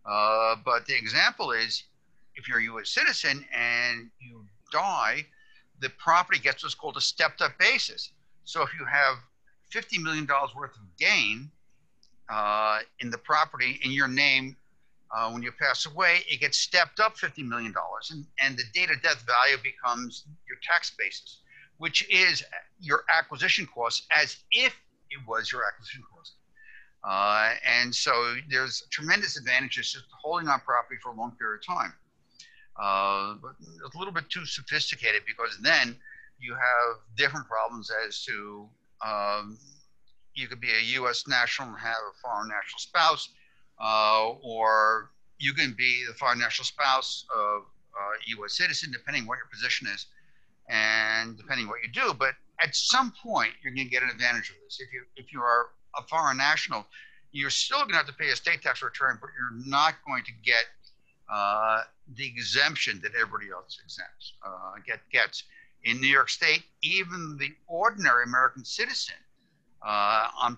But the example is, if you're a U.S. citizen and you die, the property gets what's called a stepped up basis. So if you have $50 million worth of gain in the property in your name, when you pass away, it gets stepped up $50 million, and the date of death value becomes your tax basis, which is your acquisition cost, as if it was your acquisition cost. And so there's tremendous advantages to holding on property for a long period of time. But it's a little bit too sophisticated, because then you have different problems as to you could be a U.S. national and have a foreign national spouse, or you can be the foreign national spouse of a U.S. citizen, depending what your position is and depending what you do. But at some point, you're going to get an advantage of this. If you are a foreign national, you're still going to have to pay a state tax return, but you're not going to get the exemption that everybody else gets. In New York State, even the ordinary American citizen on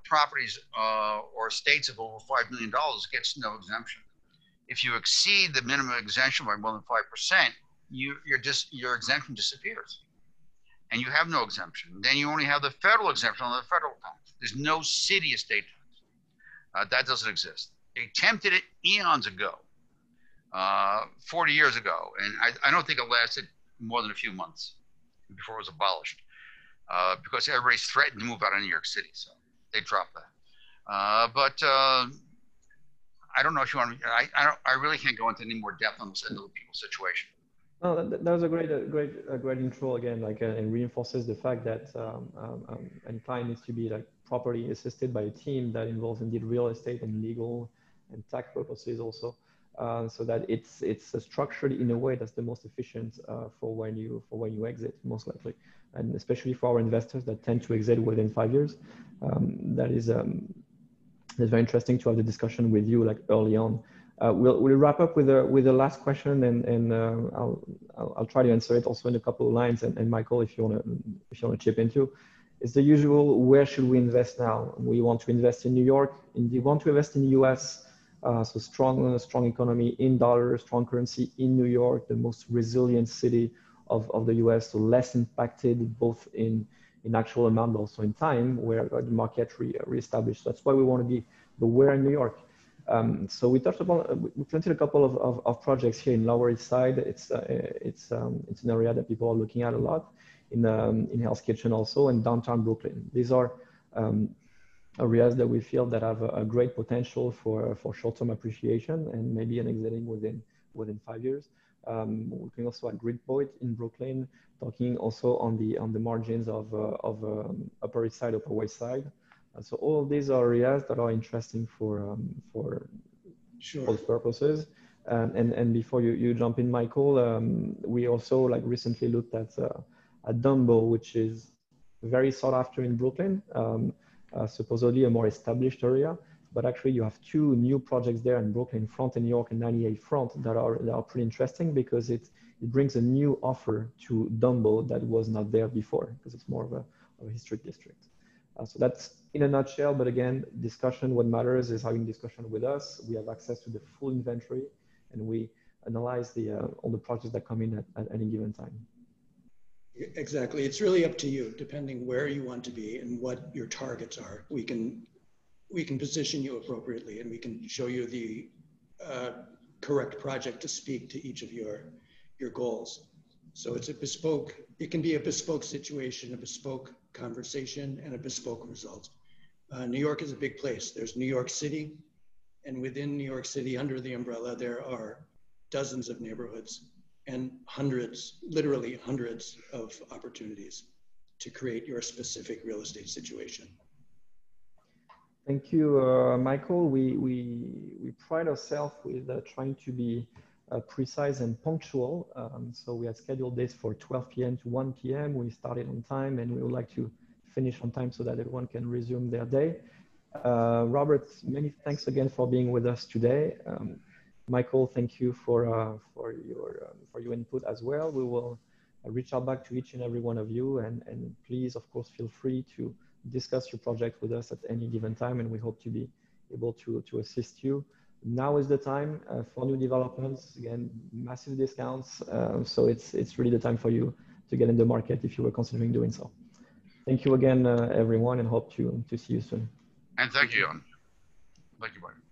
properties or estates of over $5 million gets no exemption. If you exceed the minimum exemption by more than 5%, your exemption disappears, and you have no exemption. Then you only have the federal exemption on the federal tax. There's no city estate tax. That doesn't exist. They attempted it eons ago, 40 years ago, and I don't think it lasted more than a few months before it was abolished, because everybody's threatened to move out of New York City, so they dropped that. But I don't know if you want to. I really can't go into any more depth on this individual people's situation. No, that was a great intro again, like, and reinforces the fact that any client needs to be like properly assisted by a team that involves indeed real estate and legal and tax purposes also, so that it's structured in a way that's the most efficient for when you exit, most likely, and especially for our investors that tend to exit within 5 years. That is it's very interesting to have the discussion with you like early on. We'll wrap up with the last question, and I'll try to answer it also in a couple of lines. And Michael, if you want to chip in too, it's the usual: where should we invest now? We want to invest in New York. We want to invest in the U.S. So strong economy in dollars, strong currency in New York, the most resilient city of the U.S. So less impacted both in actual amount, but also in time, where the market reestablished. That's why we want to be. But where in New York? So we touched upon, we presented a couple of projects here in Lower East Side. It's an area that people are looking at a lot, in Hell's Kitchen also, and downtown Brooklyn. These are areas that we feel that have a great potential for short-term appreciation and maybe an exiting within 5 years. We're looking also at Greenpoint in Brooklyn, talking also on the margins of Upper East Side, Upper West Side. So all of these are areas that are interesting for those purposes. And before you jump in, Michael, we also like recently looked at Dumbo, which is very sought after in Brooklyn, supposedly a more established area. But actually, you have two new projects there in Brooklyn Front and New York and 98 Front that are pretty interesting, because it brings a new offer to Dumbo that was not there before, because it's more of a historic district. So that's in a nutshell, but again, discussion, what matters is having discussion with us. We have access to the full inventory, and we analyze all the projects that come in at any given time. Exactly. It's really up to you, depending where you want to be and what your targets are. We can position you appropriately, and we can show you the correct project to speak to each of your goals. So it's a bespoke, it can be a bespoke situation, a bespoke conversation, and a bespoke result. New York is a big place. There's New York City, and within New York City, under the umbrella, there are dozens of neighborhoods and hundreds, literally hundreds of opportunities to create your specific real estate situation. Thank you, Michael. We pride ourselves with trying to be precise and punctual. So we had scheduled this for 12 p.m. to 1 p.m. We started on time, and we would like to finish on time so that everyone can resume their day. Robert, many thanks again for being with us today. Michael, thank you for your input as well. We will reach out back to each and every one of you, and please, of course, feel free to discuss your project with us at any given time, and we hope to be able to assist you. now is the time for new developments. Again, massive discounts. So it's really the time for you to get in the market if you were considering doing so. Thank you again, everyone, and hope to see you soon. And thank you, Jan. Thank you, bye.